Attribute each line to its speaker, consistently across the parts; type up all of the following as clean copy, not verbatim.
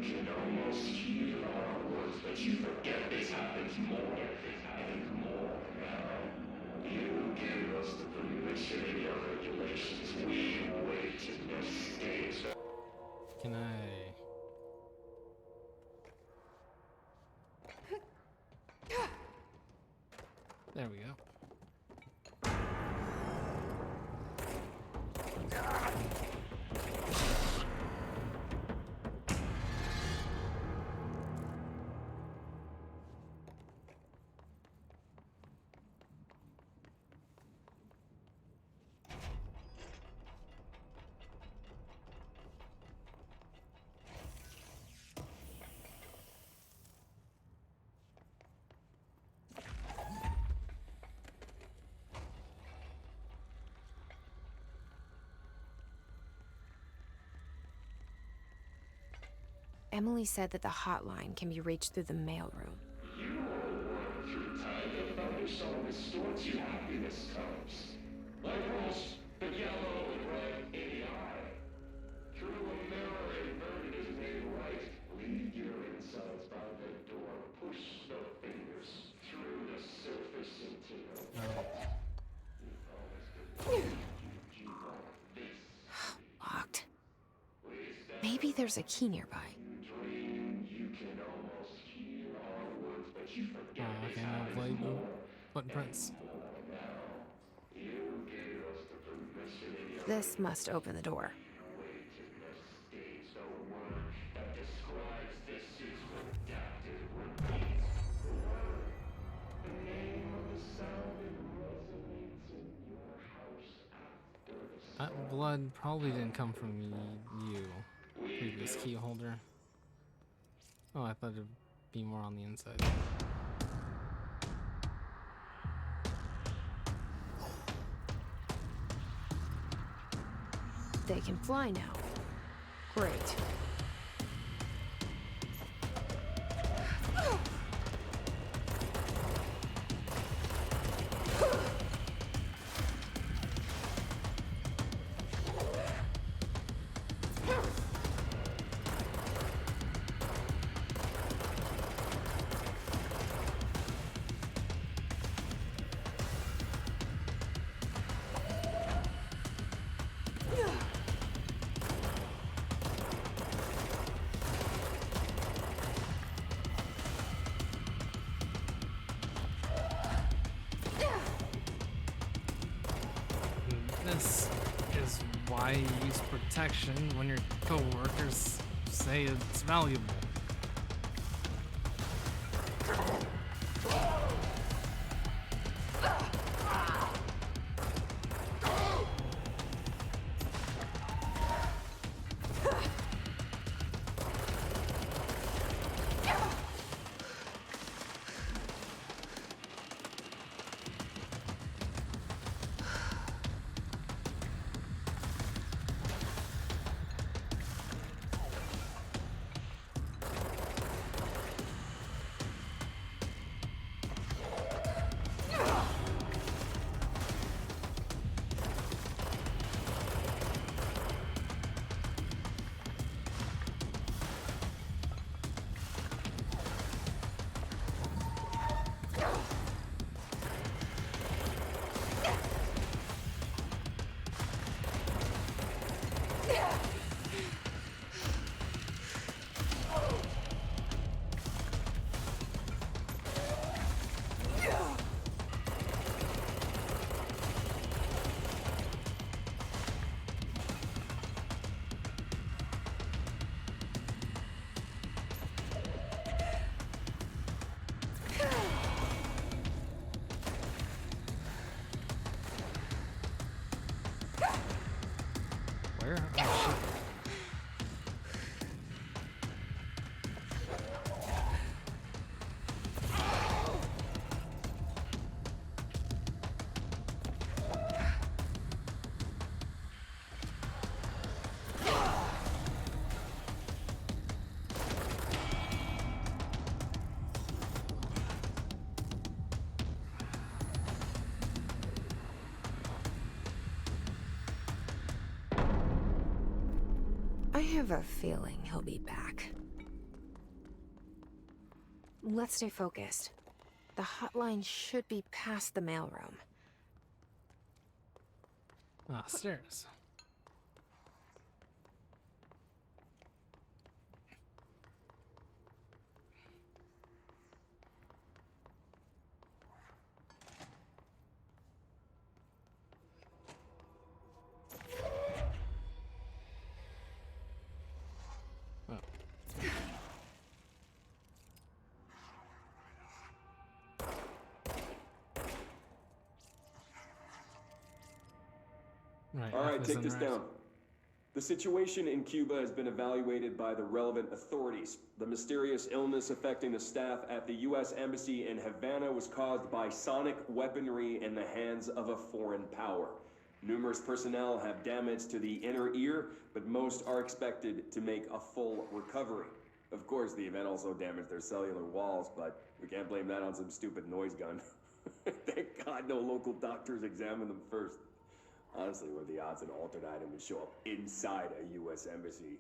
Speaker 1: can almost hear our words, but you forget this happens more and more now. You give us the permission in your regulations. We wait in your states.
Speaker 2: Can I? There we go.
Speaker 3: Emily said that the hotline can be reached through the mailroom.
Speaker 1: You all work through time to furnish some restore to happiness comes. Like rose, the yellow and red in the eye. Through a mirror inverted is made right. Leave your insides by the door. Push the fingers through the surface into the light. You've always been you want this.
Speaker 3: Locked. Maybe there's a key nearby.
Speaker 1: You can almost hear our words, but you forget
Speaker 2: Okay, no blade footprints.
Speaker 1: You gave us the permission in your
Speaker 3: This must open the door.
Speaker 1: wait in the stage. The word that describes this is redacted. Repeat the word. The name of the sound that resonates in your house after the
Speaker 2: That blood probably didn't come from you. Previous key holder. Oh, I thought it'd be more on the inside.
Speaker 3: They can fly now. Great.
Speaker 2: This is why you use protection when your coworkers say it's valuable. Where? Oh,
Speaker 3: I have a feeling he'll be back. Let's stay focused. The hotline should be past the mailroom.
Speaker 2: Ah, stairs. Oh. Right.
Speaker 4: All right, take this
Speaker 2: right.
Speaker 4: down. The situation in Cuba has been evaluated by the relevant authorities. The mysterious illness affecting the staff at the U.S. Embassy in Havana was caused by sonic weaponry in the hands of a foreign power. Numerous personnel have damage to the inner ear, but most are expected to make a full recovery. Of course, the event also damaged their cellular walls, but we can't blame that on some stupid noise gun. Thank God no local doctors examined them first. Honestly, what are the odds an altered item would show up inside a U.S. embassy?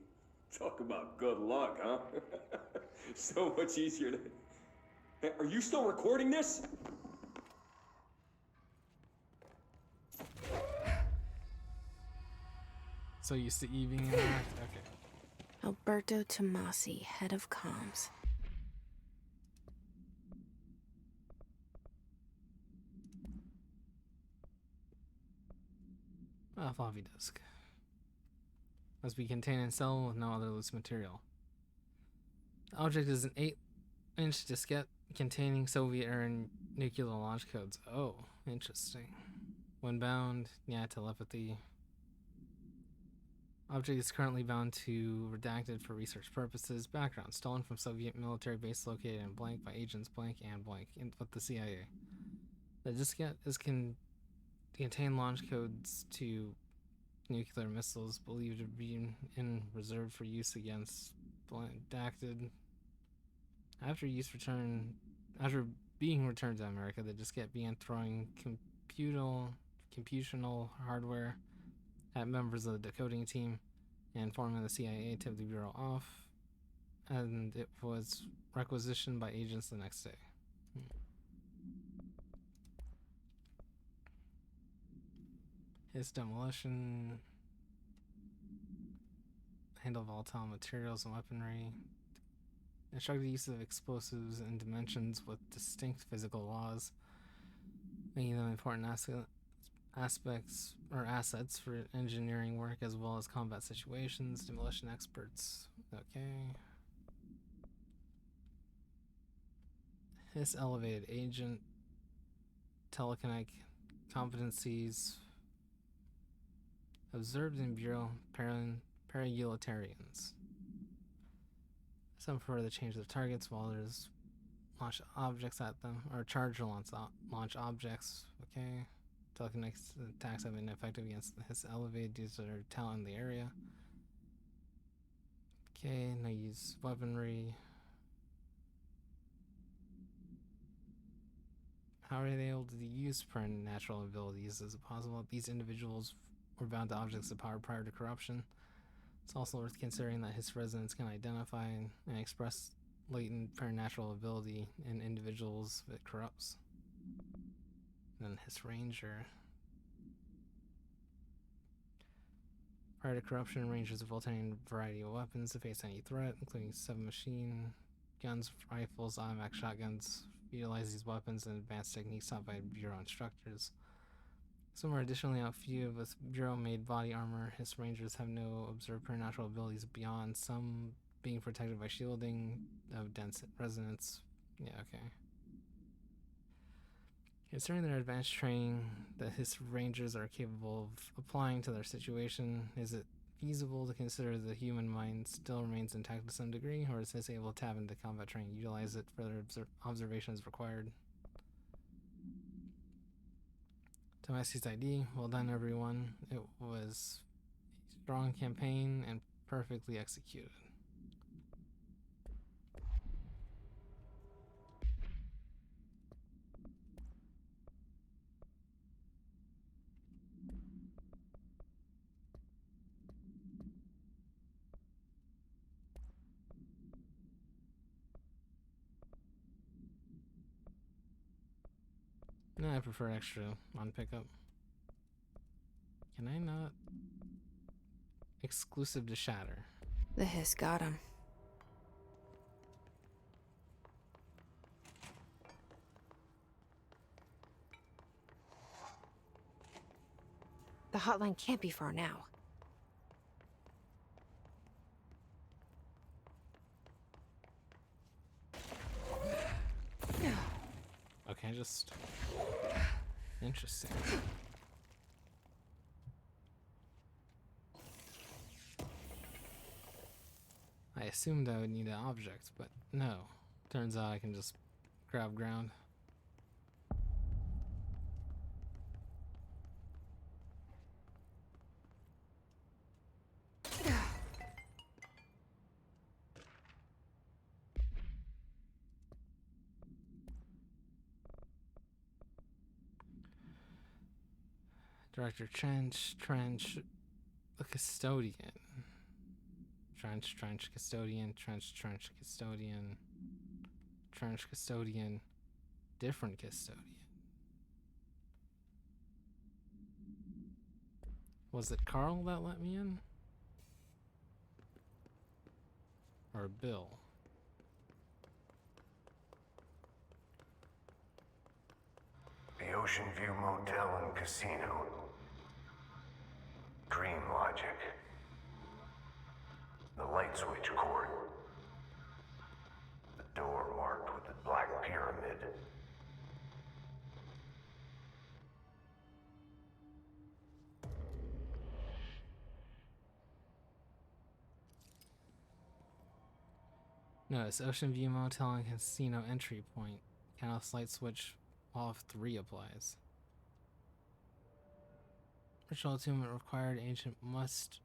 Speaker 4: Talk about good luck, huh? So much easier to... Hey, are you still recording this?
Speaker 2: So used to Evie and that? Okay.
Speaker 3: Alberto Tomasi, head of comms.
Speaker 2: Ah, floppy disk. Must be contained in cell with no other loose material. The object is an 8-inch diskette containing Soviet-era nuclear launch codes. Oh, interesting. When bound, yeah, telepathy. Object is currently bound to redacted for research purposes. Background: stolen from Soviet military base located in blank by agents blank and blank with the CIA. The diskette is contain launch codes to nuclear missiles believed to be in reserve for use against redacted. After being returned to America, the diskette began throwing computational hardware at members of the decoding team and informing the CIA tipped the Bureau off, and it was requisitioned by agents the next day. His demolition, handle volatile materials and weaponry, instructed use of explosives in dimensions with distinct physical laws, making them important aspects or assets for engineering work as well as combat situations. Demolition experts. Okay. His elevated agent, telekinetic competencies observed in Bureau paragulitarians. Some prefer to change their targets while others launch objects at them, or charge or launch objects. Okay. Telekinetic attacks have been effective against his elevated due to their talent in the area. Okay, now use weaponry. How are they able to use supernatural abilities? Is it possible that these individuals were bound to objects of power prior to corruption? It's also worth considering that his residents can identify and express latent supernatural ability in individuals that corrupts. Then his ranger. Prior to corruption, rangers have obtained a variety of weapons to face any threat, including 7 machine guns, rifles, automatic shotguns. Utilize these weapons and advanced techniques taught by Bureau instructors. Some are additionally outfitted with Bureau-made body armor. His rangers have no observed supernatural abilities beyond some being protected by shielding of dense resonance. Yeah, okay. Considering their advanced training that his rangers are capable of applying to their situation, is it feasible to consider the human mind still remains intact to some degree, or is his able to tap into combat training, utilize it, further observation as required? Tomasi's ID, well done everyone. It was a strong campaign and perfectly executed. No, I prefer extra on pickup. Can I not? Exclusive to Shatter.
Speaker 3: The hiss got him. The hotline can't be far now.
Speaker 2: Okay, just... Interesting. I assumed I would need an object, but no. Turns out I can just grab ground. Director Trench, the custodian. Trench, custodian, Trench, custodian, Trench, custodian, different custodian. Was it Carl that let me in? Or Bill?
Speaker 5: The Ocean View Motel and Casino. Dream logic. The light switch cord. The door marked with the black pyramid.
Speaker 2: Notice Ocean View Motel and Casino entry point. Catalyst light switch while if 3 applies. Ritual attunement required. Agent must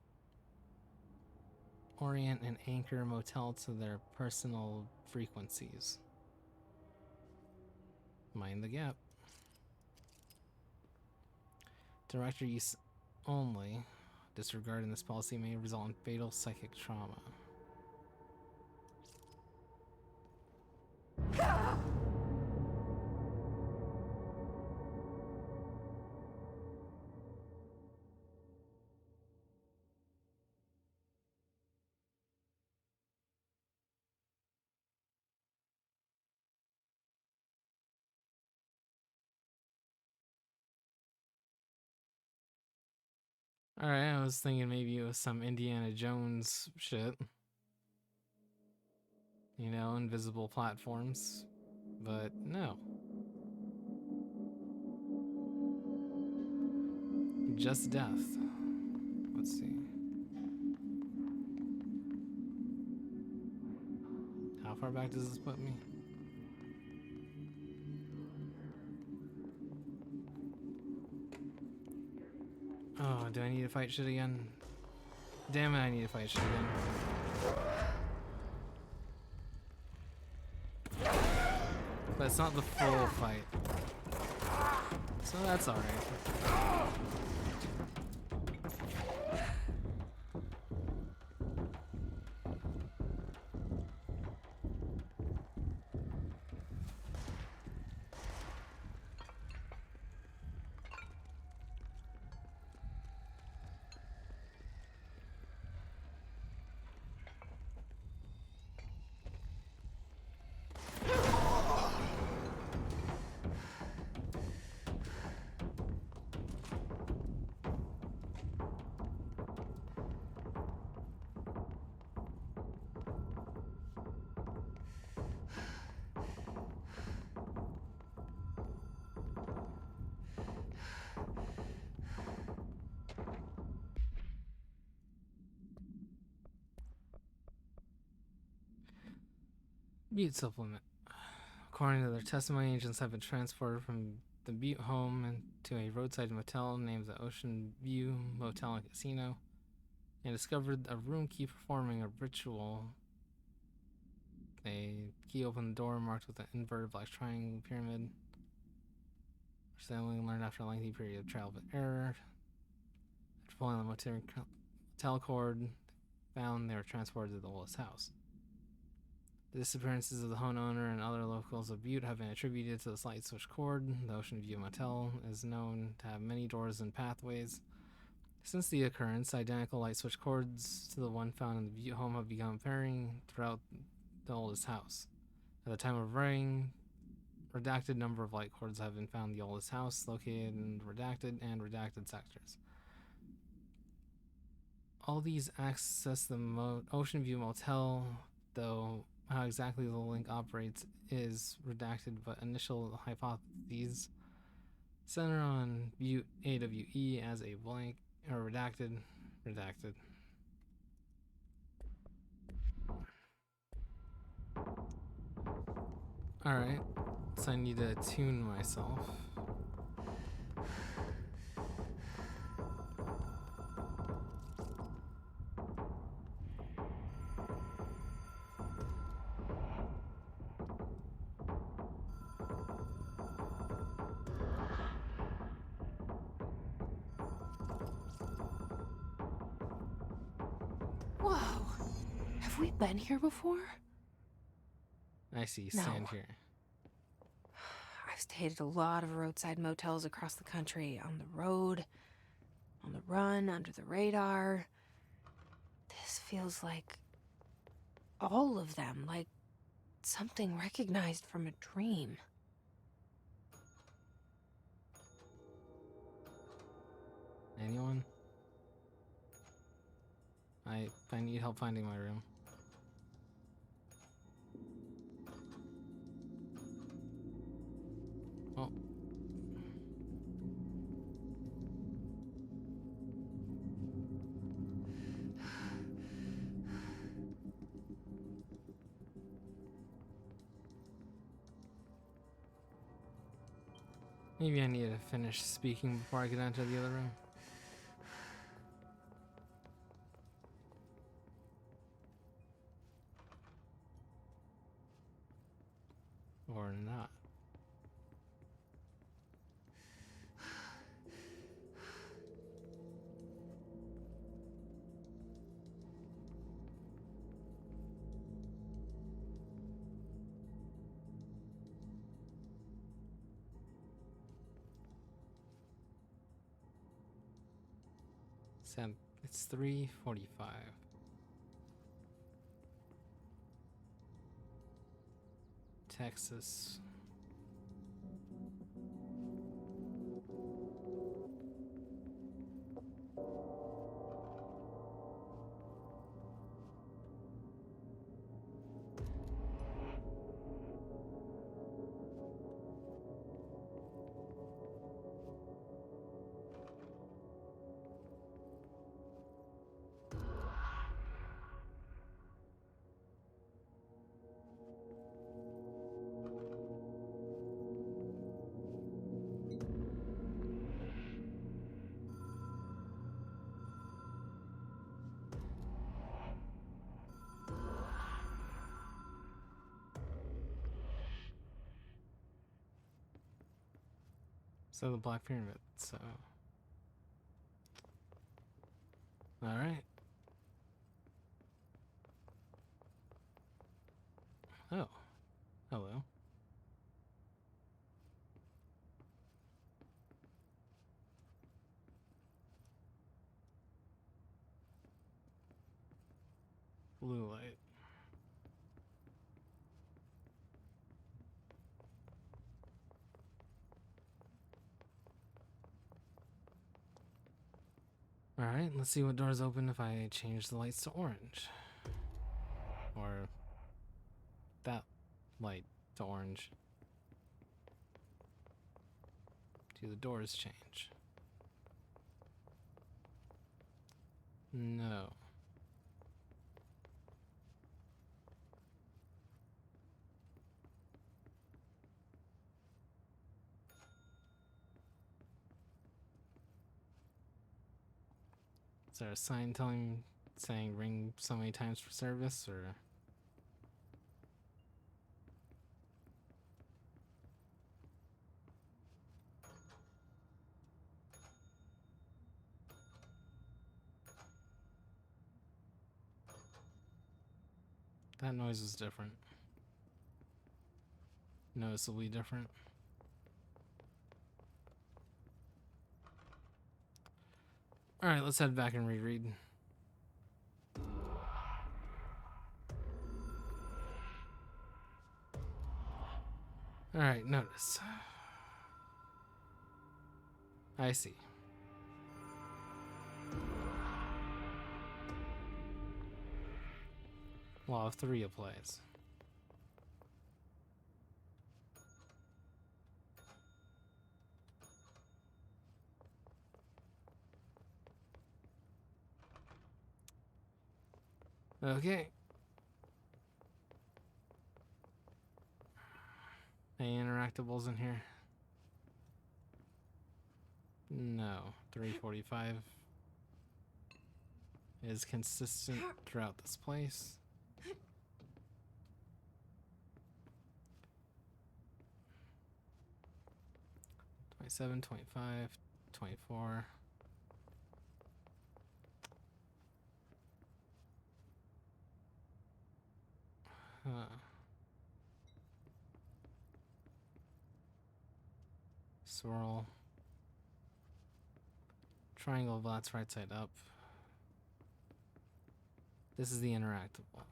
Speaker 2: orient and anchor motel to their personal frequencies. Mind the gap. Director use only. Disregarding this policy may result in fatal psychic trauma. Alright, I was thinking maybe it was some Indiana Jones shit. You know, invisible platforms. But no. Just death. Let's see. How far back does this put me? Oh, do I need to fight shit again? Damn it, I need to fight shit again. But it's not the full fight. So that's alright. Butte supplement. According to their testimony, agents have been transported from the Butte home into a roadside motel named the Ocean View Motel and Casino and discovered a room key performing a ritual. A key opened the door marked with an inverted black triangle pyramid, which they only learned after a lengthy period of trial and error. After pulling on the motel cord, found they were transported to the oldest house. The disappearances of the homeowner and other locals of Butte have been attributed to this light switch cord. The Ocean View Motel is known to have many doors and pathways. Since the occurrence, identical light switch cords to the one found in the Butte home have become appearing throughout the oldest house. At the time of writing, redacted number of light cords have been found in the oldest house, located in redacted and redacted sectors. All these access the Ocean View Motel, though how exactly the link operates is redacted, but initial hypotheses center on Butte AWE as a blank or redacted. Alright, so I need to tune myself.
Speaker 3: Whoa! Have we been here before?
Speaker 2: I see
Speaker 3: No.
Speaker 2: sand here.
Speaker 3: I've stayed at a lot of roadside motels across the country, on the road, on the run, under the radar. This feels like all of them, like something recognized from a dream.
Speaker 2: Anyone? I need help finding my room. Oh. Maybe I need to finish speaking before I get into the other room. Or not. Sam, it's 3:45. Texas. So the Black Pyramid, so. Alright. Oh. Hello. Blue light. Alright, let's see what doors open if I change the lights to orange. Or that light to orange. Do the doors change? No. Is there a sign saying ring so many times for service, or? That noise was different. noticeably different. Alright, let's head back and reread. Alright, notice. I see. Law of 3 applies. Okay. Any interactables in here? No. 345 is consistent throughout this place. Seven, 25, 24. Swirl. Triangle, that's right side up. This is the interactable.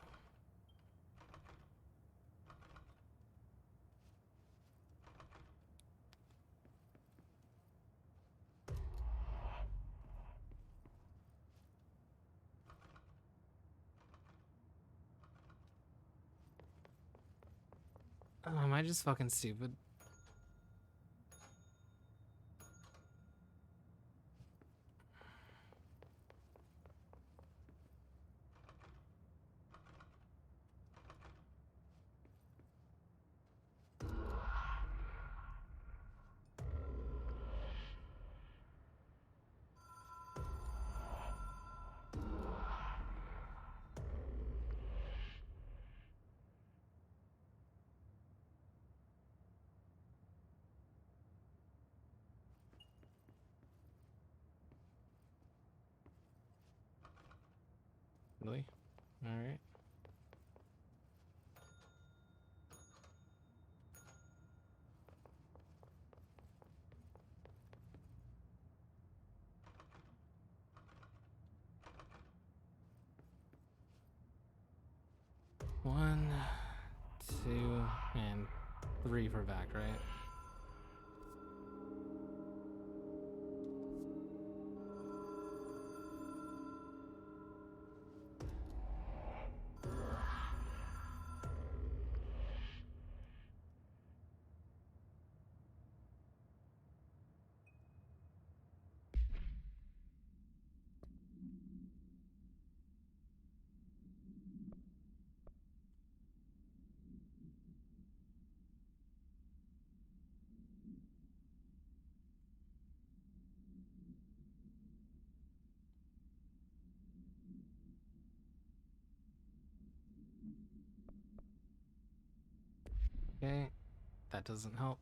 Speaker 2: Oh, am I just fucking stupid? Really? Alright. One, two, and 3 for back, right? Okay, that doesn't help.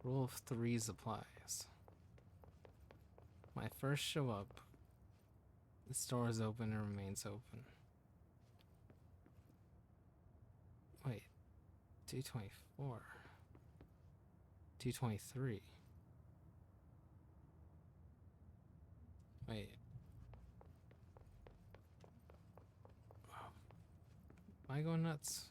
Speaker 2: Rule of 3s applies. When I first show up, the store is open and remains open. Wait, 224. 223. Wait. Am I going nuts?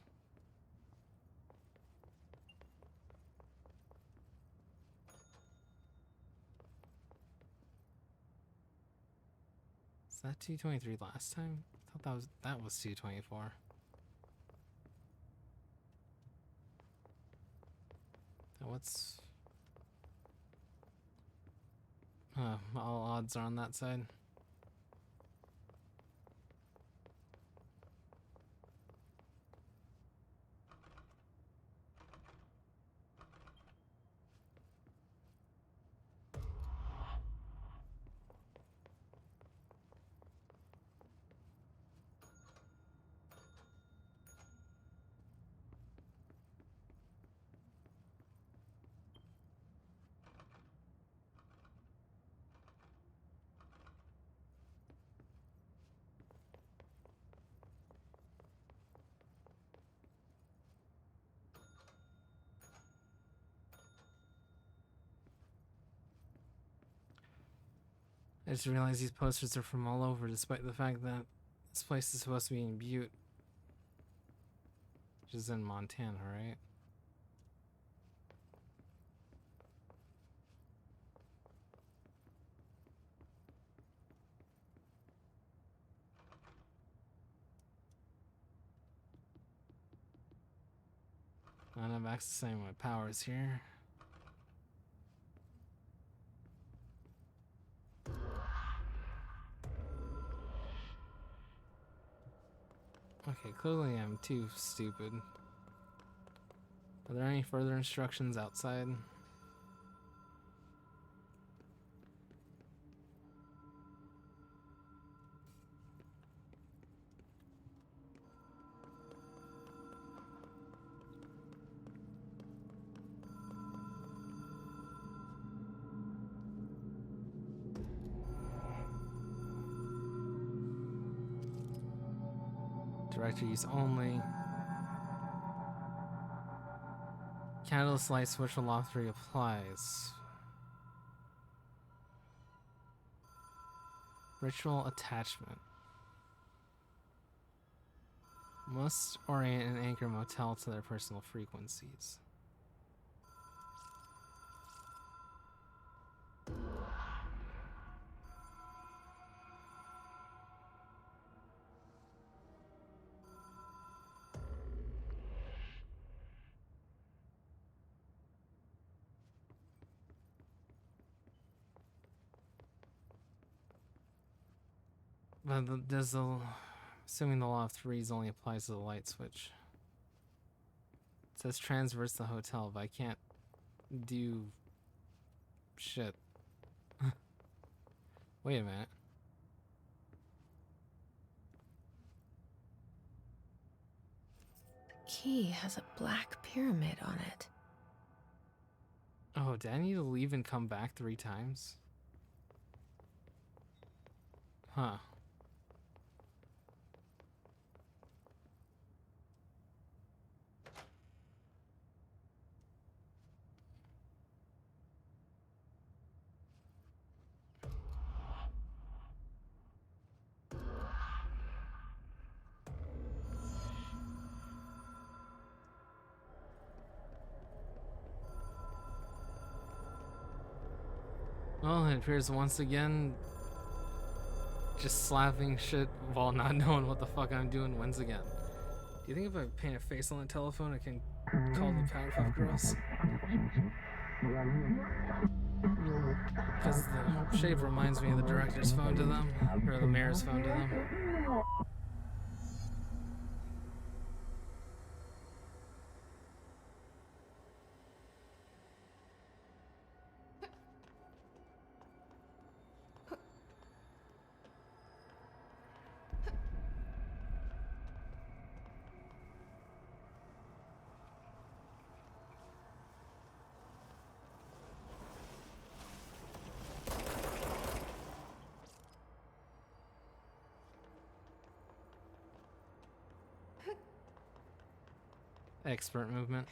Speaker 2: Is that 223 last time? I thought that was 224. Now what's all odds are on that side. I just realized these posters are from all over, despite the fact that this place is supposed to be in Butte, which is in Montana, right? And I'm accessing my powers here. Okay, clearly I'm too stupid. Are there any further instructions outside? Director use only. Catalyst light switch for loft 3 applies. Ritual attachment. Must orient and anchor motel to their personal frequencies. But does the, assuming the law of threes only applies to the light switch. It says transverse the hotel, but I can't do shit. Wait a minute.
Speaker 3: The key has a black pyramid on it.
Speaker 2: Oh, did I need to leave and come back 3 times? Huh. Well, it appears once again, just slapping shit while not knowing what the fuck I'm doing wins again. Do you think if I paint a face on the telephone, I can call the Powerpuff Girls? Because the shape reminds me of the director's phone to them, or the mayor's phone to them. Expert movement.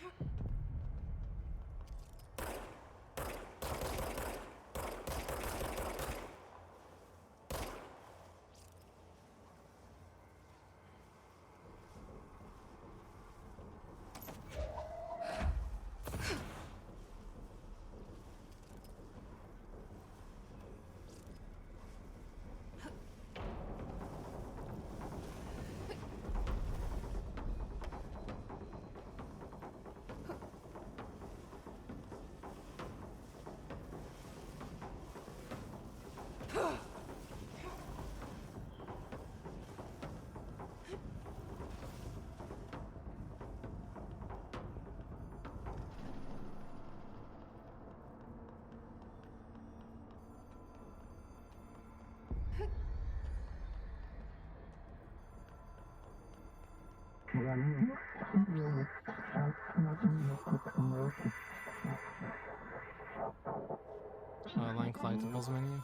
Speaker 2: Line collectibles menu.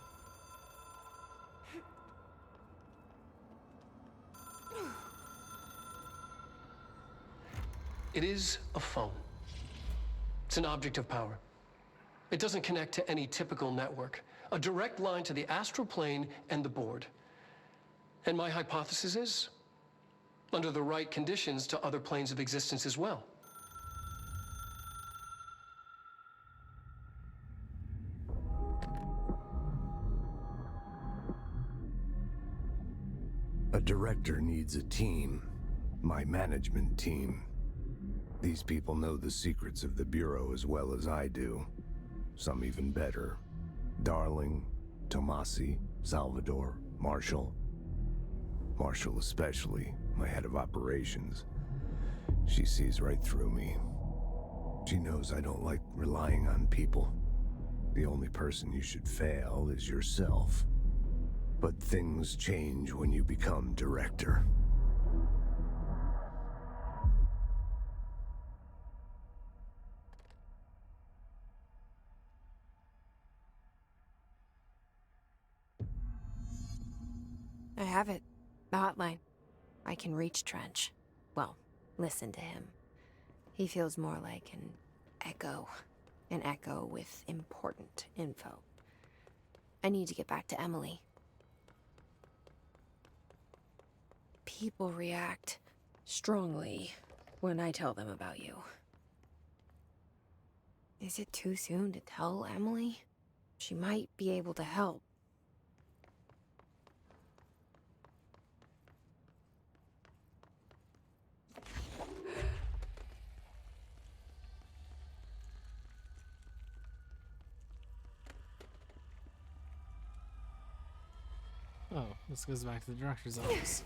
Speaker 6: It is a phone. It's an object of power. It doesn't connect to any typical network, A direct line to the astral plane and the board. And my hypothesis is, under the right conditions, to other planes of existence as well.
Speaker 5: A director needs a team. My management team. These people know the secrets of the Bureau as well as I do. Some even better. Darling, Tomasi, Salvador, Marshall. Marshall especially, my head of operations. She sees right through me. She knows I don't like relying on people. The only person you should fail is yourself. But things change when you become director.
Speaker 3: I have it. The hotline. I can reach Trench. Well, listen to him. He feels more like an echo. An echo with important info. I need to get back to Emily. People react strongly when I tell them about you. Is it too soon to tell Emily? She might be able to help.
Speaker 2: Oh, this goes back to the director's office.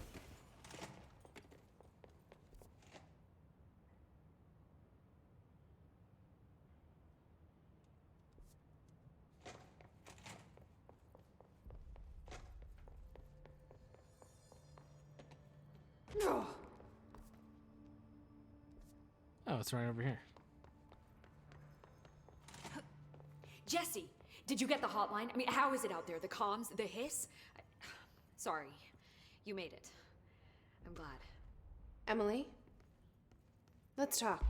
Speaker 2: Oh, it's right over here.
Speaker 7: Jesse, did you get the hotline? I mean, how is it out there? The comms, the hiss? Sorry, you made it. I'm glad.
Speaker 3: Emily? Let's talk.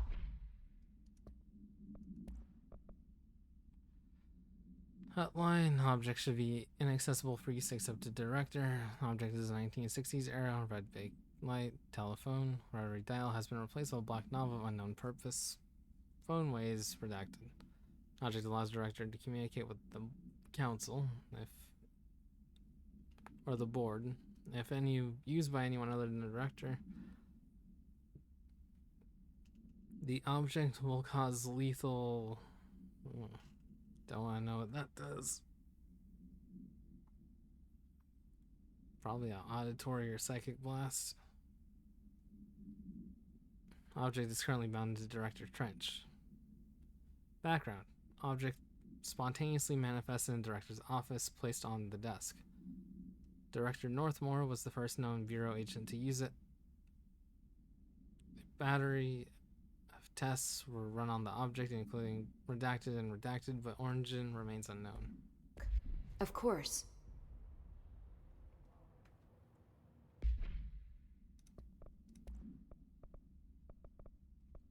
Speaker 2: Hotline. Object should be inaccessible for use except to director. Object is a 1960s era. Red big light. Telephone. Rotary dial has been replaced with a black knob of unknown purpose. Phone ways redacted. Object allows director to communicate with the council or the board. If any used by anyone other than the director, the object will cause lethal... Don't want to know what that does. Probably an auditory or psychic blast. Object is currently bound to Director Trench. Background. Object spontaneously manifested in Director's office, placed on the desk. Director Northmore was the first known Bureau agent to use it. A battery of tests were run on the object, including redacted and redacted, but origin remains unknown.
Speaker 7: Of course.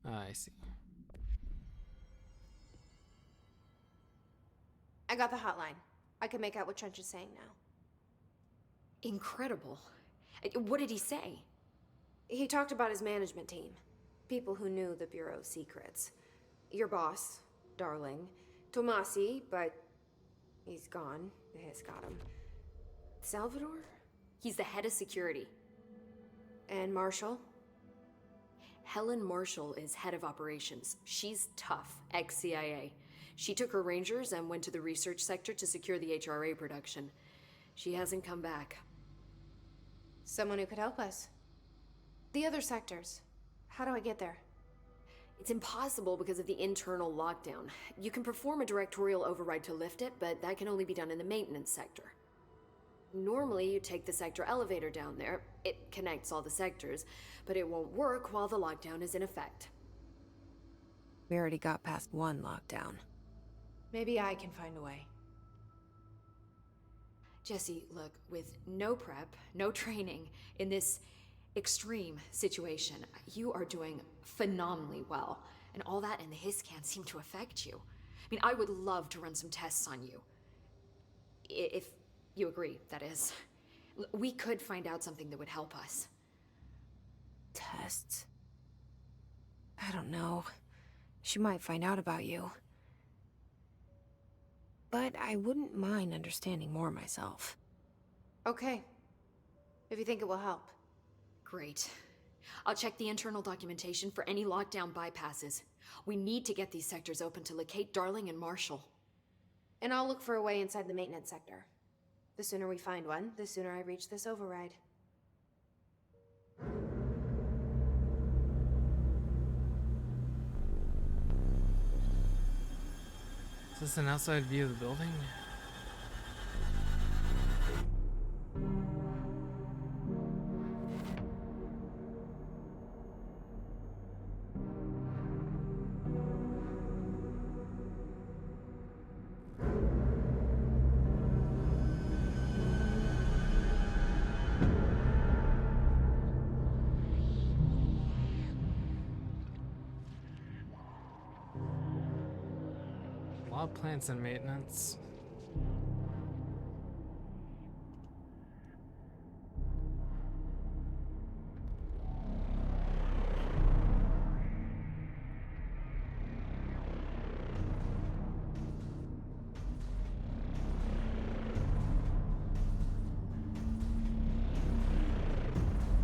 Speaker 2: I see.
Speaker 3: I got the hotline. I can make out what Trench is saying now.
Speaker 7: Incredible. What did he say?
Speaker 3: He talked about his management team. People who knew the Bureau's secrets. Your boss, Darling. Tomasi, but he's gone. The hiss got him. Salvador?
Speaker 7: He's the head of security.
Speaker 3: And Marshall?
Speaker 7: Helen Marshall is head of operations. She's tough, ex-CIA. She took her Rangers and went to the research sector to secure the HRA production. She hasn't come back.
Speaker 3: Someone who could help us. The other sectors. How do I get there?
Speaker 7: It's impossible because of the internal lockdown. You can perform a directorial override to lift it, but that can only be done in the maintenance sector. Normally, you take the sector elevator down there. It connects all the sectors, but it won't work while the lockdown is in effect.
Speaker 3: We already got past one lockdown. Maybe I can find a way.
Speaker 7: Jesse, look, with no prep, no training, in this extreme situation, you are doing phenomenally well. And all that and the hiss can't seem to affect you. I mean, I would love to run some tests on you. If you agree, that is. We could find out something that would help us.
Speaker 3: Tests? I don't know. She might find out about you. But I wouldn't mind understanding more myself. Okay. If you think it will help.
Speaker 7: Great. I'll check the internal documentation for any lockdown bypasses. We need to get these sectors open to locate Darling and Marshall.
Speaker 3: And I'll look for a way inside the maintenance sector. The sooner we find one, the sooner I reach this override.
Speaker 2: Is this an outside view of the building? A lot of plants and maintenance.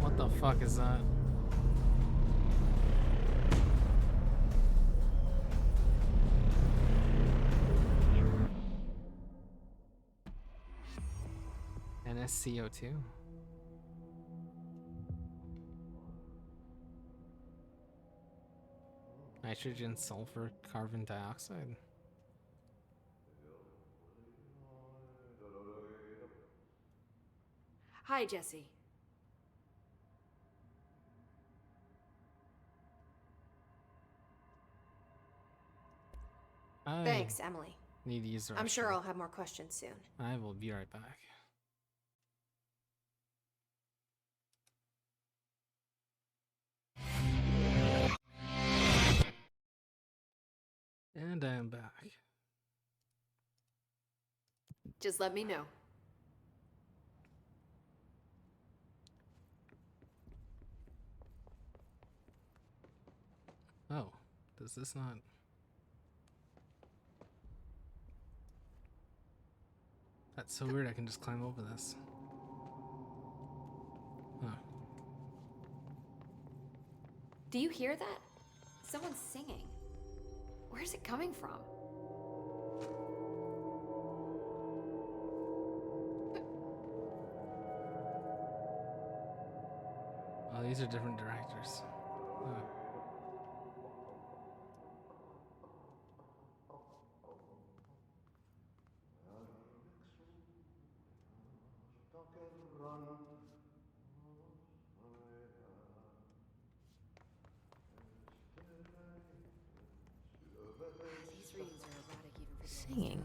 Speaker 2: What the fuck is that? NSCO2. Nitrogen, sulfur, carbon dioxide.
Speaker 7: Hi, Jesse.
Speaker 2: I
Speaker 3: Thanks, Emily.
Speaker 2: need to use the
Speaker 3: I'm sure
Speaker 2: restroom.
Speaker 3: I'll have more questions soon.
Speaker 2: I will be right back. And I am back.
Speaker 7: Just let me know.
Speaker 2: Oh, does this not? That's so weird, I can just climb over this. Huh.
Speaker 7: Do you hear that? Someone's singing. Where's it coming from?
Speaker 2: Oh, these are different directors. Huh.
Speaker 7: These readings are erotic even for
Speaker 3: Singing.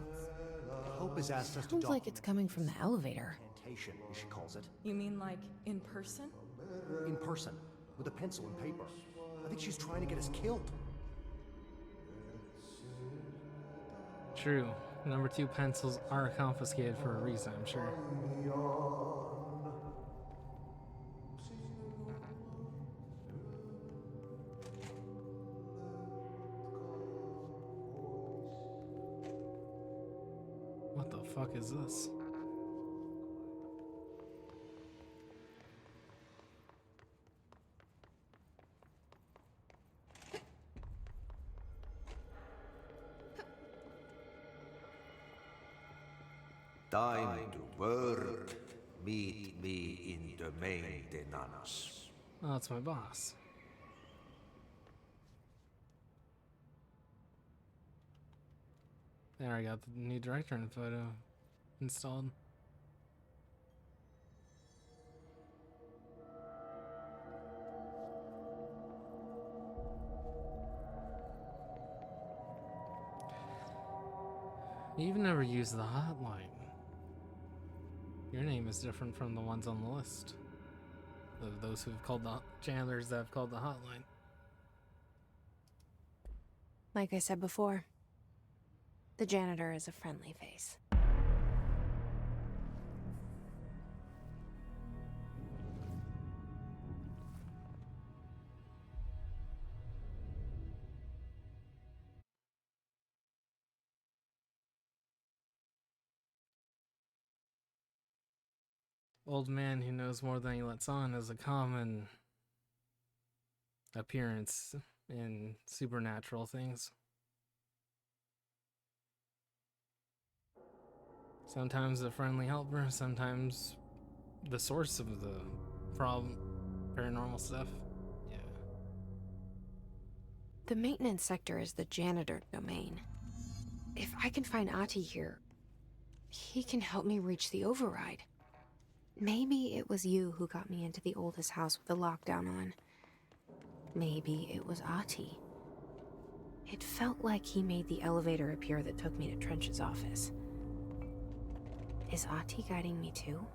Speaker 8: Hope has asked us to
Speaker 3: Sounds like it's coming from the elevator.
Speaker 8: incantation, as she calls it,
Speaker 9: You mean like in person?
Speaker 8: in person, with a pencil and paper. I think she's trying to get us killed.
Speaker 2: True. Number 2 pencils are confiscated for a reason, I'm sure. What the fuck is this?
Speaker 10: Time to work. Meet me in the maintenance.
Speaker 2: Oh, it's my boss. There, I got the new director in photo installed. You even never used the hotline. Your name is different from the ones on the list. Of those who've called the janitors that have called the hotline.
Speaker 3: Like I said before, the janitor is a friendly face.
Speaker 2: old man who knows more than he lets on is a common appearance in supernatural things. Sometimes a friendly helper, sometimes the source of the problem, paranormal stuff. Yeah.
Speaker 3: The maintenance sector is the janitor domain. If I can find Ahti here, he can help me reach the override. Maybe it was you who got me into the oldest house with the lockdown on. Maybe it was Ahti. It felt like he made the elevator appear that took me to Trench's office. Is Ahti guiding me too?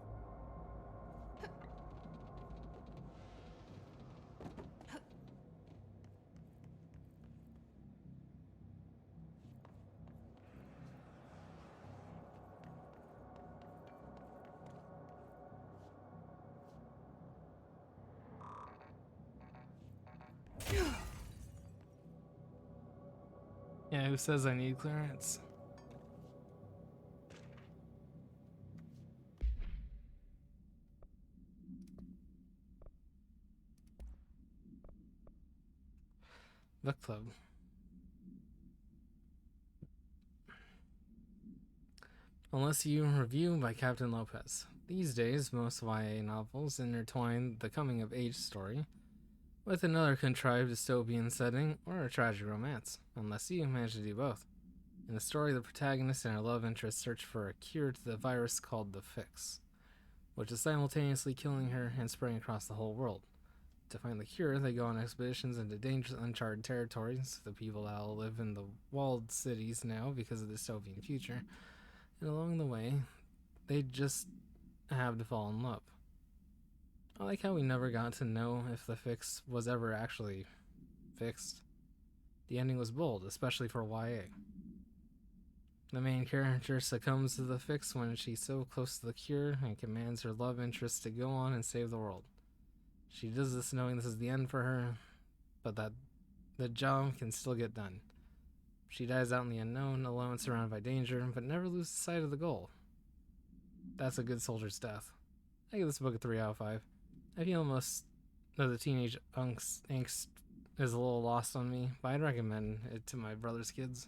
Speaker 2: Yeah, who says I need clearance? Book club. Unless you review by Captain Lopez. These days, most YA novels intertwine the coming-of-age story with another contrived dystopian setting or a tragic romance, unless you manage to do both. In the story, the protagonist and her love interest search for a cure to the virus called the Fix, which is simultaneously killing her and spreading across the whole world. To find the cure, they go on expeditions into dangerous, uncharted territories, the people that will live in the walled cities now because of the dystopian future, and along the way, they just have to fall in love. I like how we never got to know if the fix was ever actually fixed. The ending was bold, especially for YA. The main character succumbs to the fix when she's so close to the cure and commands her love interest to go on and save the world. She does this knowing this is the end for her, but that the job can still get done. She dies out in the unknown, alone, surrounded by danger, but never loses sight of the goal. That's a good soldier's death. I give this book a 3 out of 5. I feel most of the teenage angst is a little lost on me, but I'd recommend it to my brother's kids.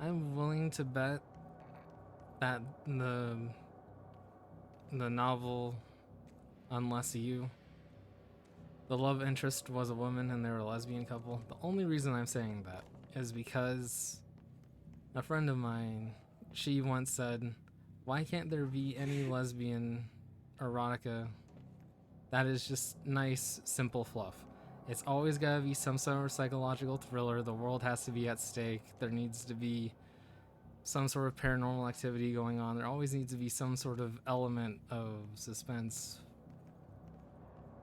Speaker 2: I'm willing to bet that the novel, Unless You, the love interest was a woman and they were a lesbian couple. The only reason I'm saying that is because a friend of mine, she once said, why can't there be any lesbian erotica that is just nice, simple fluff? It's always gotta be some sort of psychological thriller. The world has to be at stake. There needs to be some sort of paranormal activity going on. There always needs to be some sort of element of suspense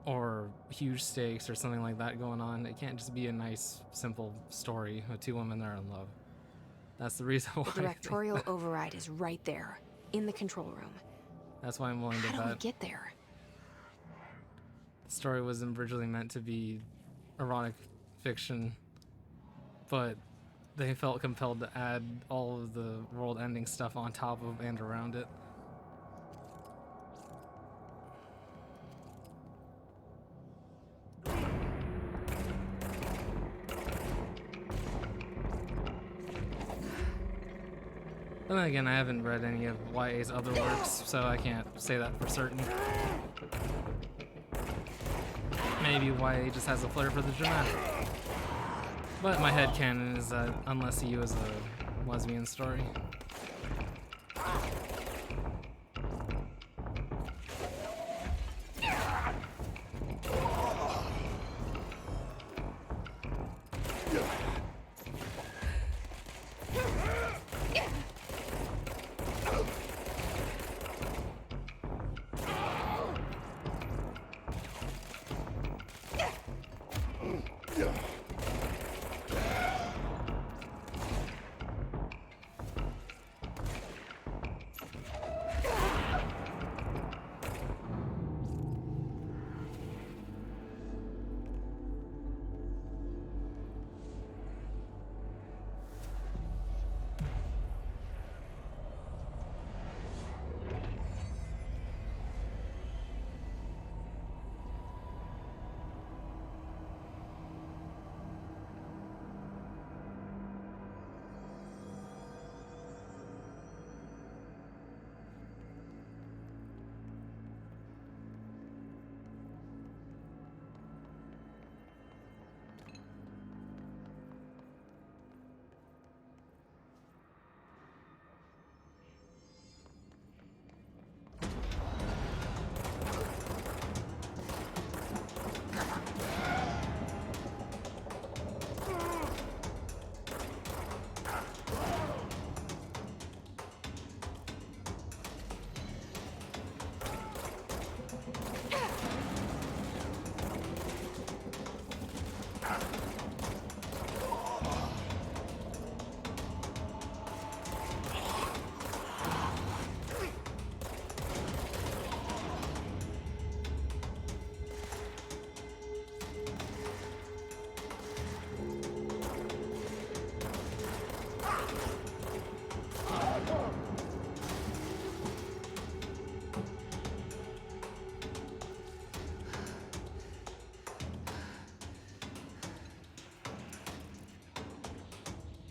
Speaker 2: or huge stakes or something like that going on. It can't just be a nice, simple story of two women that are in love. That's the reason why.
Speaker 3: The directorial override is right there, in the control room.
Speaker 2: That's why I'm willing to bet.
Speaker 3: How do we get there?
Speaker 2: The story wasn't originally meant to be erotic fiction, but they felt compelled to add all of the world-ending stuff on top of and around it. But then again, I haven't read any of YA's other works, so I can't say that for certain. Maybe YA just has a flair for the dramatic. But my headcanon is that Unless You is a lesbian story.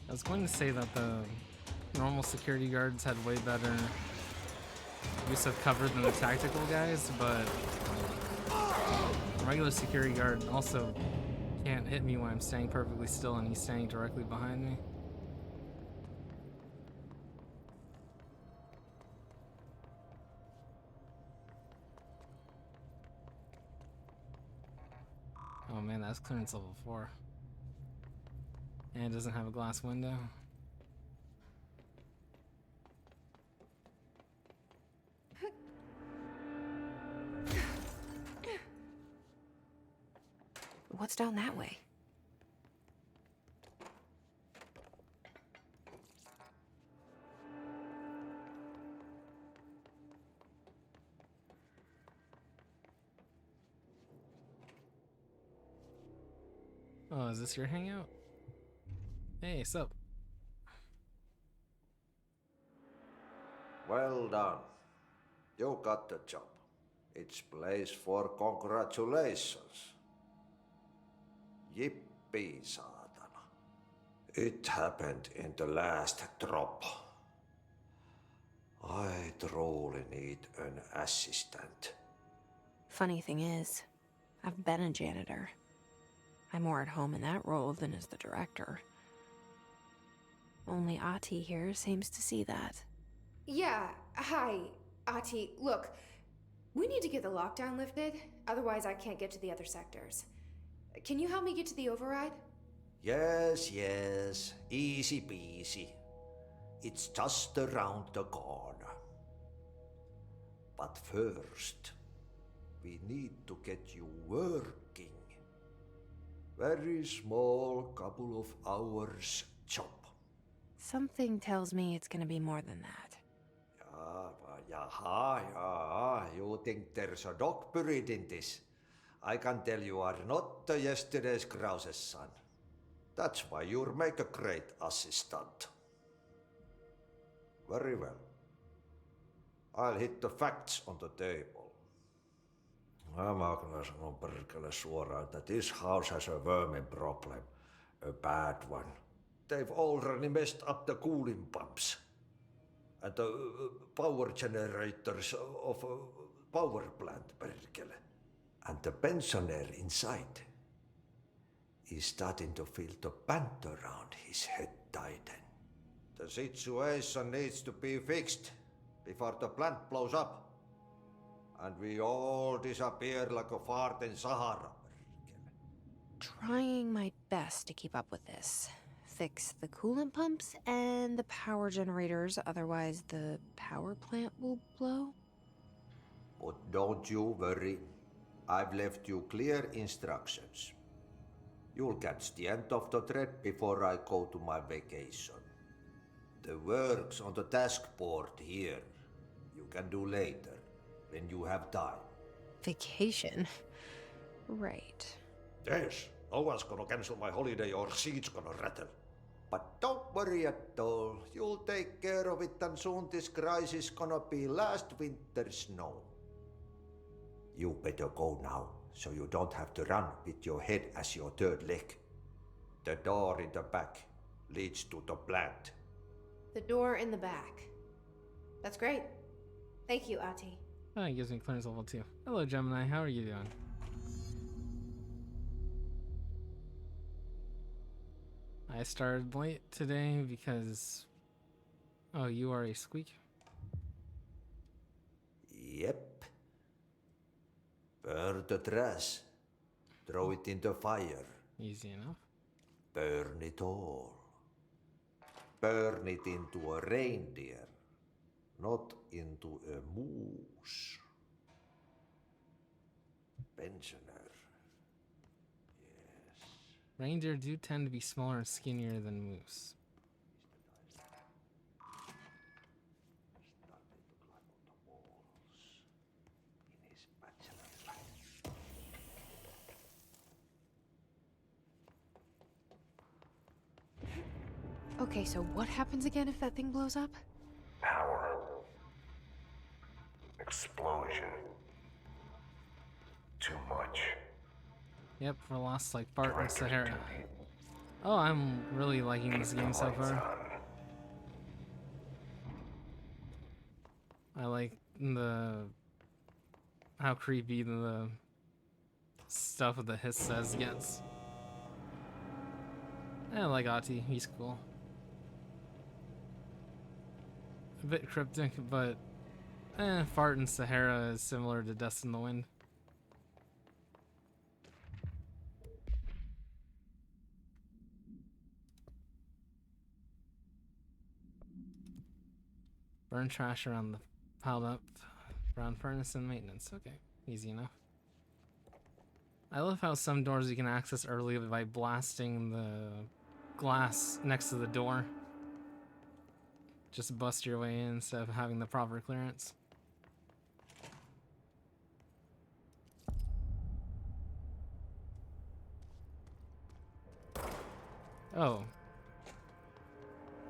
Speaker 2: I was going to say that the normal security guards had way better use of cover than the tactical guys, but the regular security guard also can't hit me when I'm standing perfectly still and he's standing directly behind me. Oh man, that's clearance level 4. And it doesn't have a glass window.
Speaker 3: What's down that way?
Speaker 2: Oh, is this your hangout? Hey, sup?
Speaker 10: Well done. You got the job. It's place for congratulations. Yippee, saatana. It happened in the last drop. I truly need an assistant.
Speaker 3: Funny thing is, I've been a janitor. I'm more at home in that role than as the director. Only Ati here seems to see that.
Speaker 11: Yeah, hi, Ati. Look, we need to get the lockdown lifted, otherwise I can't get to the other sectors. Can you help me get to the override?
Speaker 10: Yes, easy peasy. It's just around the corner. But first, we need to get you working. Very small, couple of hours job.
Speaker 3: Something tells me it's gonna be more than that.
Speaker 10: Yeah. You think there's a dog buried in this? I can tell you are not yesterday's Krause's son. That's why you'll make a great assistant. Very well. I'll hit the facts on the table. Mä kyllä sanon perkele suoraan, että this house has a vermin problem. A bad one. They've already messed up the cooling pumps. And the power generators of a power plant, perkele. And the pensioner inside is starting to feel the band around his head tighten. The situation needs to be fixed before the plant blows up. And we all disappear like a fart in Sahara.
Speaker 3: Trying my best to keep up with this. Fix the coolant pumps and the power generators, otherwise the power plant will blow.
Speaker 10: But don't you worry. I've left you clear instructions. You'll catch the end of the thread before I go to my vacation. The work's on the task board here. You can do later, when you have time.
Speaker 3: Vacation? Right.
Speaker 10: Yes, no one's gonna cancel my holiday or seat's gonna rattle. But don't worry at all. You'll take care of it and soon this crisis gonna be last winter's snow. You better go now, so you don't have to run with your head as your third leg. The door in the back leads to the plant.
Speaker 11: The door in the back. That's great. Thank you, Ati.
Speaker 2: Oh, it gives me clearance level 2. Hello, Gemini. How are you doing? I started late today because... Oh, you are a squeak?
Speaker 10: Yep. Burn the trash. Throw it in the fire.
Speaker 2: Easy enough.
Speaker 10: Burn it all. burn it into a reindeer, not into a moose. Pensioner. Yes.
Speaker 2: Reindeer do tend to be smaller and skinnier than moose.
Speaker 3: Okay, so what happens again if that thing blows up?
Speaker 5: Power. Explosion. Too much.
Speaker 2: Yep, we're lost like Bart and Sahara. Oh, I'm really liking this game so far. I like how creepy the stuff with the hiss says gets. I like Ati, he's cool. A bit cryptic, but Fart and Sahara is similar to Dust in the Wind. Burn trash around the piled up brown furnace and maintenance. Okay, easy enough. I love how some doors you can access early by blasting the glass next to the door. Just bust your way in instead of having the proper clearance. Oh.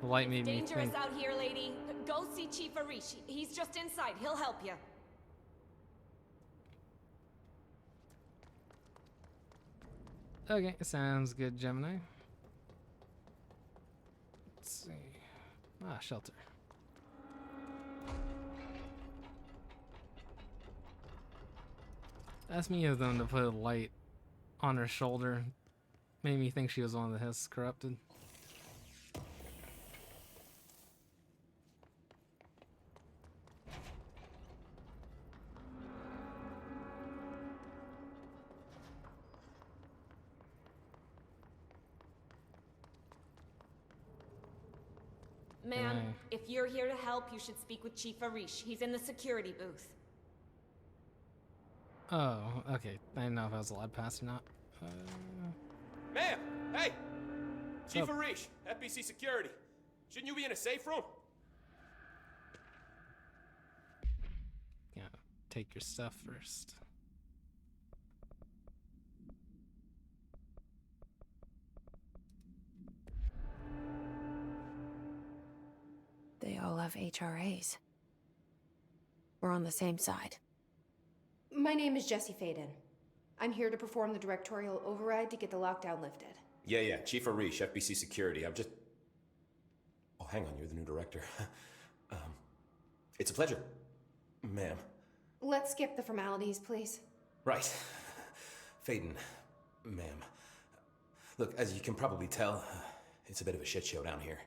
Speaker 2: The light made me think.
Speaker 12: Dangerous out here, lady. Go see Chief Arish. He's just inside. He'll help you.
Speaker 2: Okay, sounds good, Gemini. Let's see. Shelter. Asked me of them to put a light on her shoulder. Made me think she was one of his corrupted.
Speaker 12: Ma'am, if you're here to help, you should speak with Chief Arish. He's in the security booth.
Speaker 2: Oh, okay. I didn't know if I was allowed past or not.
Speaker 4: Ma'am! Hey! Chief
Speaker 2: up?
Speaker 4: Arish, FBC Security. Shouldn't you be in a safe room?
Speaker 2: Yeah, take your stuff first.
Speaker 3: They all have HRAs. We're on the same side.
Speaker 11: My name is Jesse Faden. I'm here to perform the directorial override to get the lockdown lifted.
Speaker 13: Yeah, Chief Arish, FBC Security. I'm just... Oh, hang on, you're the new director. It's a pleasure, ma'am.
Speaker 11: Let's skip the formalities, please.
Speaker 13: Right. Faden, ma'am. Look, as you can probably tell, it's a bit of a shit show down here.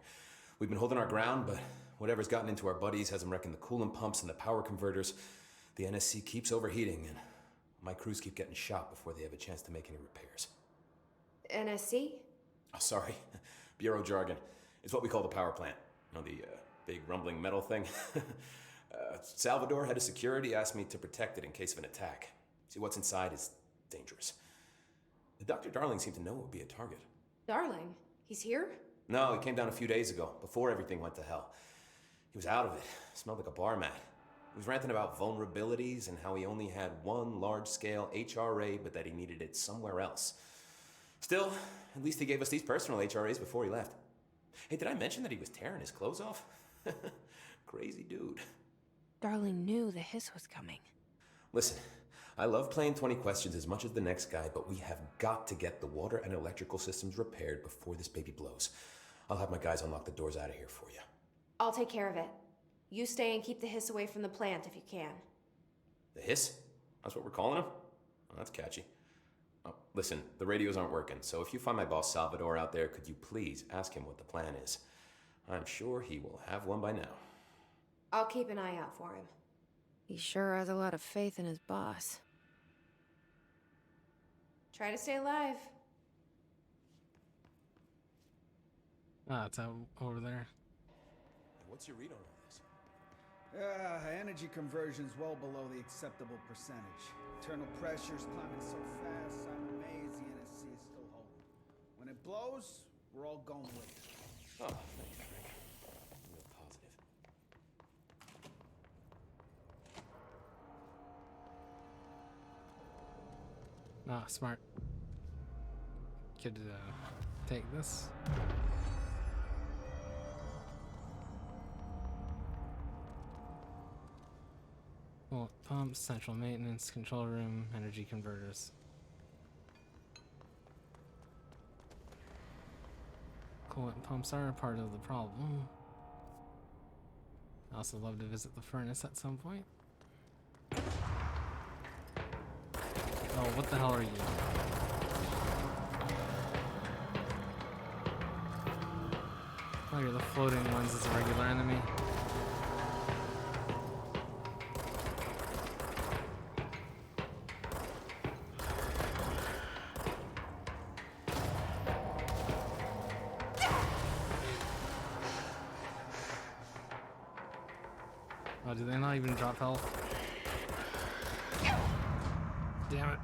Speaker 13: We've been holding our ground, but whatever's gotten into our buddies has them wrecking the coolant pumps and the power converters. The NSC keeps overheating, and my crews keep getting shot before they have a chance to make any repairs.
Speaker 11: NSC?
Speaker 13: Oh, sorry. Bureau jargon. It's what we call the power plant. You know, the big rumbling metal thing? Salvador, head of security, asked me to protect it in case of an attack. See, what's inside is dangerous. Dr. Darling seemed to know it would be a target.
Speaker 11: Darling? He's here?
Speaker 13: No, he came down a few days ago, before everything went to hell. He was out of it. Smelled like a bar mat. He was ranting about vulnerabilities and how he only had one large-scale HRA, but that he needed it somewhere else. Still, at least he gave us these personal HRAs before he left. Hey, did I mention that he was tearing his clothes off? Crazy dude.
Speaker 3: Darling knew the hiss was coming.
Speaker 13: Listen, I love playing 20 questions as much as the next guy, but we have got to get the water and electrical systems repaired before this baby blows. I'll have my guys unlock the doors out of here for you.
Speaker 11: I'll take care of it. You stay and keep the hiss away from the plant if you can.
Speaker 13: The hiss? That's what we're calling him? Oh, that's catchy. Oh, listen, the radios aren't working, so if you find my boss Salvador out there, could you please ask him what the plan is? I'm sure he will have one by now.
Speaker 11: I'll keep an eye out for him.
Speaker 3: He sure has a lot of faith in his boss.
Speaker 11: Try to stay alive.
Speaker 2: Ah, it's out over there.
Speaker 13: What's your read on all this?
Speaker 14: Energy conversion's well below the acceptable percentage. Internal pressure's climbing so fast, I'm amazed the NSC is still holding. When it blows, we're all going with it.
Speaker 13: Oh, thank you, Frank. I'm real positive.
Speaker 2: Ah, smart. Could take this. Well, pumps, central maintenance, control room, energy converters. Coolant pumps are a part of the problem. I also love to visit the furnace at some point. Oh, what the hell are you? Oh, you're the floating ones as a regular enemy. Oh, do they not even drop health? Damn it.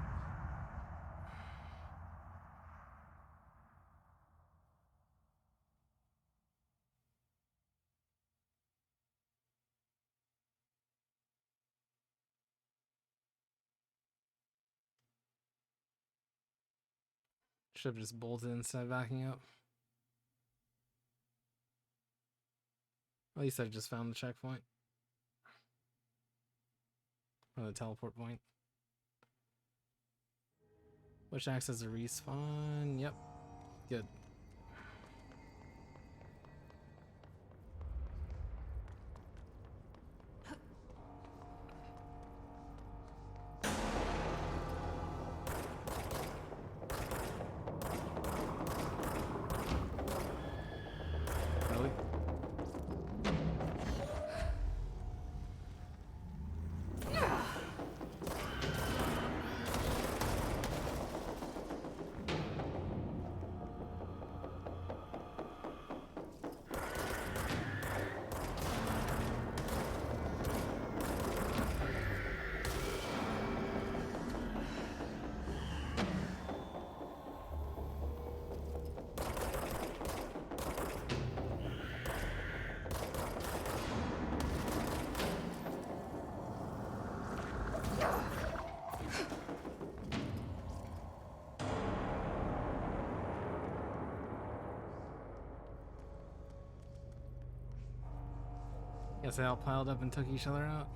Speaker 2: Should have just bolted instead of backing up. At least I just found the checkpoint. Or the teleport point. Which acts as a respawn. Yep. Good. Really? Guess they all piled up and took each other out.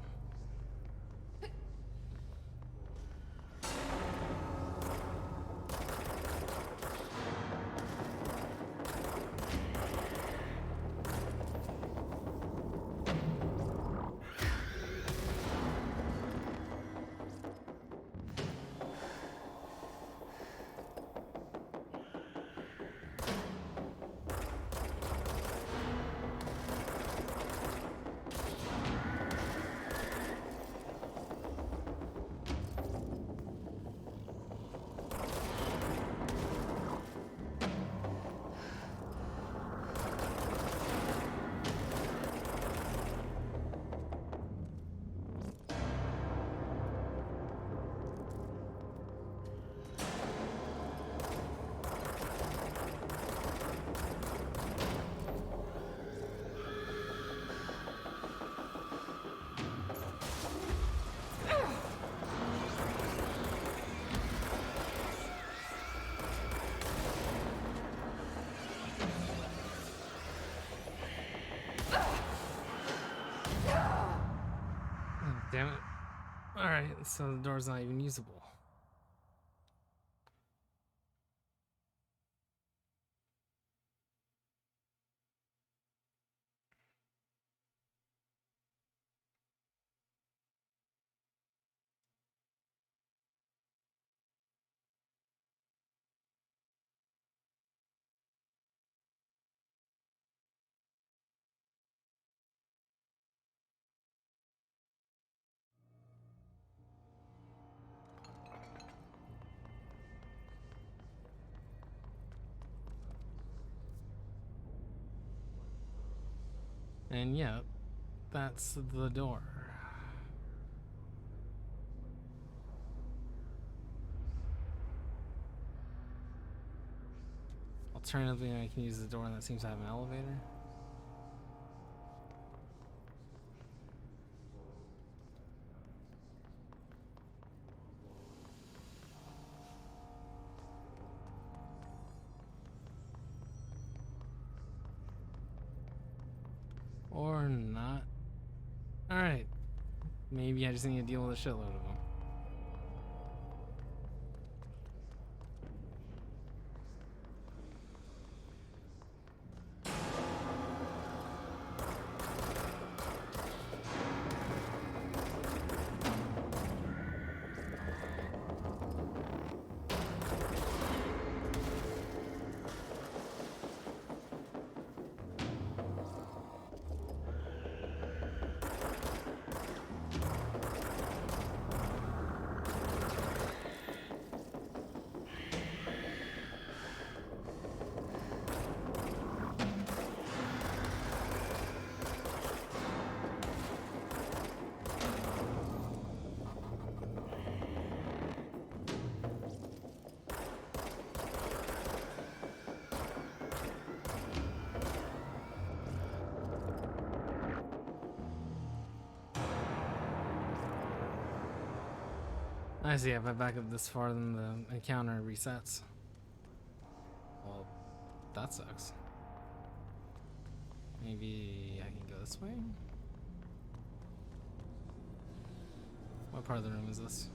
Speaker 2: Damn it. Alright, so the door's not even usable. And yeah, that's the door. Alternatively, I can use the door that seems to have an elevator. Or not. Alright. Maybe I just need to deal with a shitload of them. I see, if I back up this far, then the encounter resets. Well, that sucks. Maybe I can go this way? What part of the room is this?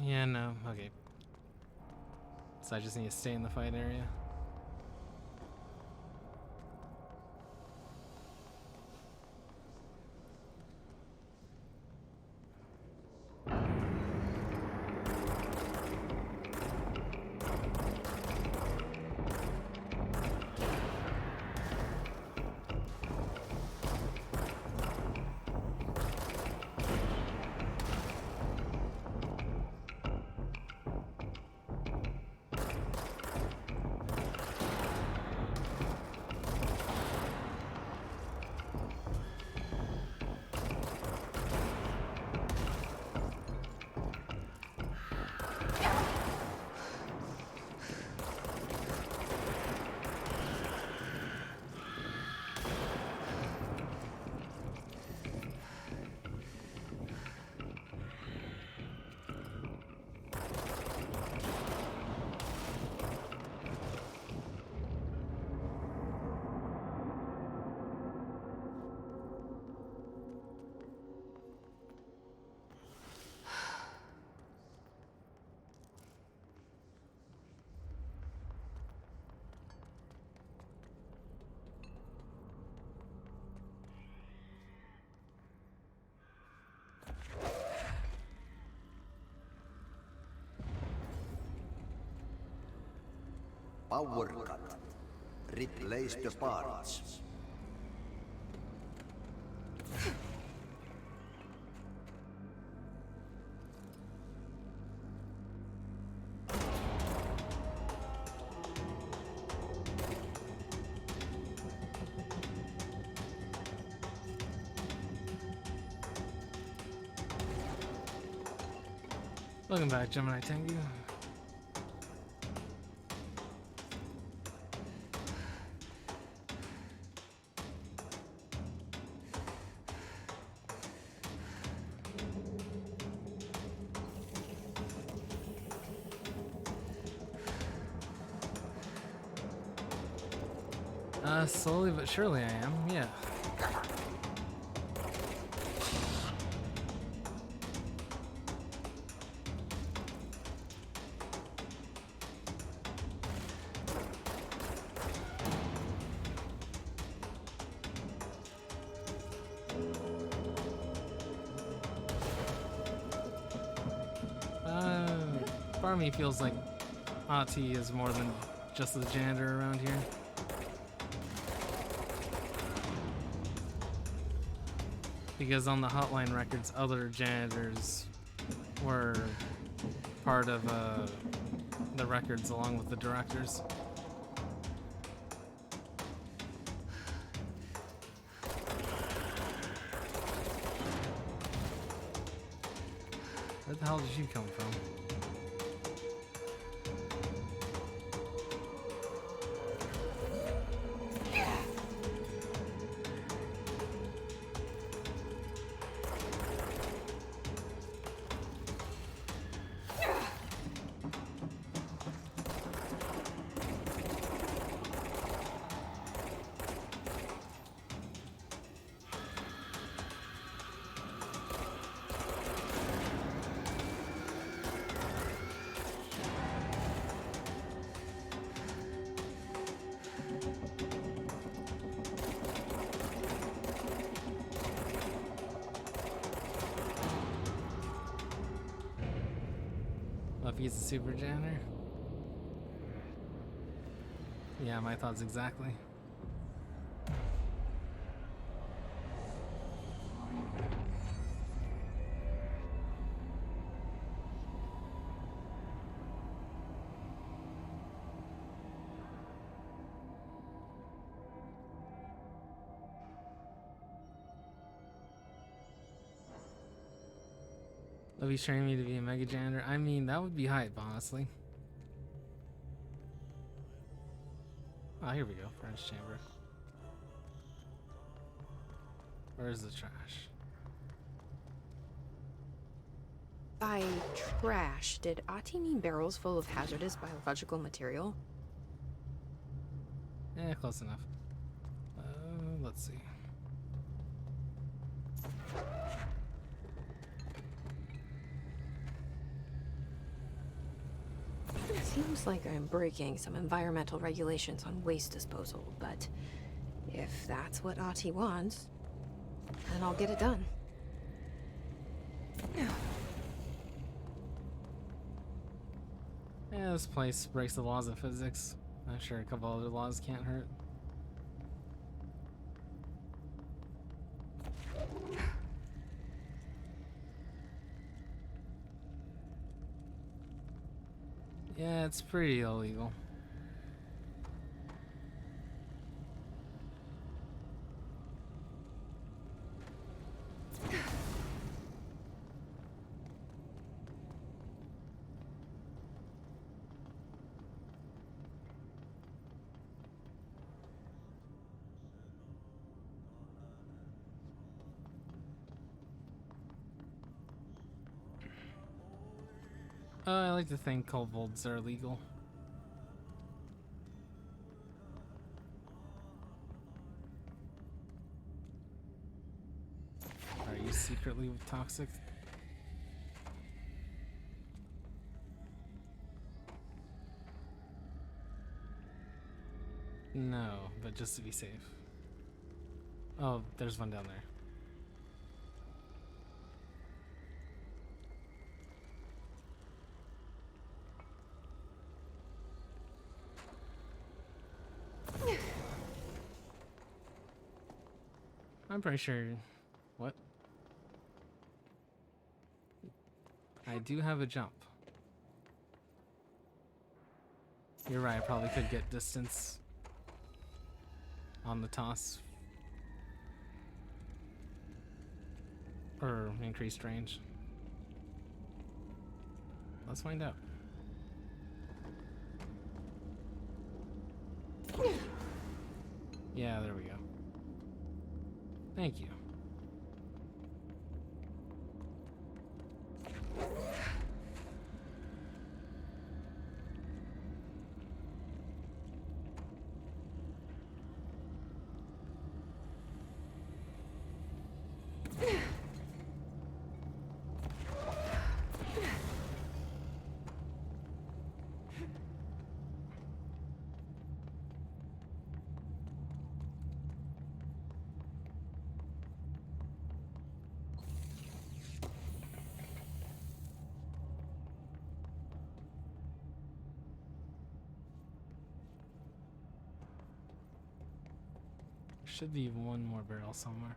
Speaker 2: Yeah, no, okay. So I just need to stay in the fight area?
Speaker 10: Power cut. Replace the parts.
Speaker 2: Welcome back, Gemini Tengu. Slowly but surely I am, yeah. Part of me feels like Ati is more than just the janitor around here. Because on the hotline records, other janitors were part of the records along with the directors. Where the hell did you come from? Well, if he's a super janitor? Yeah, my thoughts exactly. If he's training me to be a mega janitor, I mean, that would be hype, honestly. Oh, here we go. Furnace chamber. Where's the trash?
Speaker 3: By trash, did Ati mean barrels full of hazardous biological material?
Speaker 2: Yeah, close enough. Let's see.
Speaker 3: It seems like I'm breaking some environmental regulations on waste disposal, but if that's what Ati wants, then I'll get it done.
Speaker 2: Yeah, this place breaks the laws of physics. I'm sure a couple other laws can't hurt. Yeah, it's pretty illegal. I like to think kobolds are legal. Are you secretly toxic? No, but just to be safe. Oh, there's one down there. I'm pretty sure. What? I do have a jump. You're right, I probably could get distance on the toss. Or increased range. Let's find out. Yeah, there we go. Thank you. Should be one more barrel somewhere.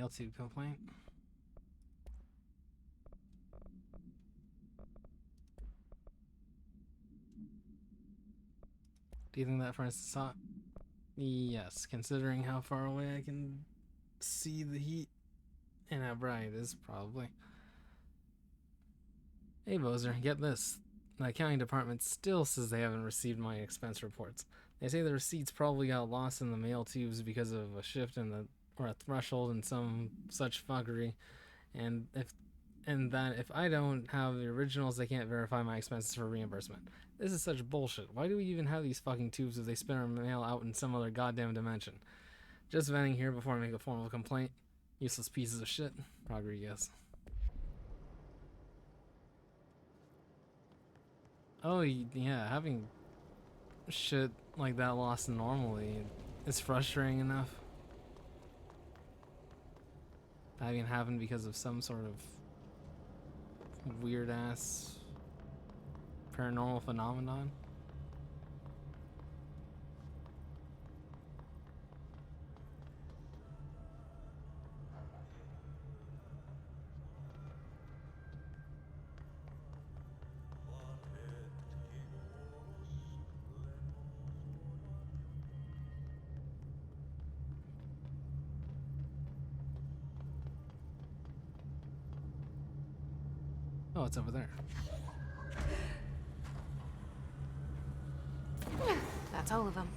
Speaker 2: mail tube complaint. Do you think that, for instance, hot? Yes, considering how far away I can see the heat and how bright it is, probably. Hey, Bozer, get this. The accounting department still says they haven't received my expense reports. They say the receipts probably got lost in the mail tubes because of a shift in the or a threshold and some such fuckery, and that if I don't have the originals, they can't verify my expenses for reimbursement. This is such bullshit. Why do we even have these fucking tubes if they spin our mail out in some other goddamn dimension? Just venting here before I make a formal complaint. Useless pieces of shit. Rodriguez. Oh, yeah, having shit like that lost normally is frustrating enough. Having happened because of some sort of weird ass paranormal phenomenon. Oh, it's over there.
Speaker 3: That's all of them.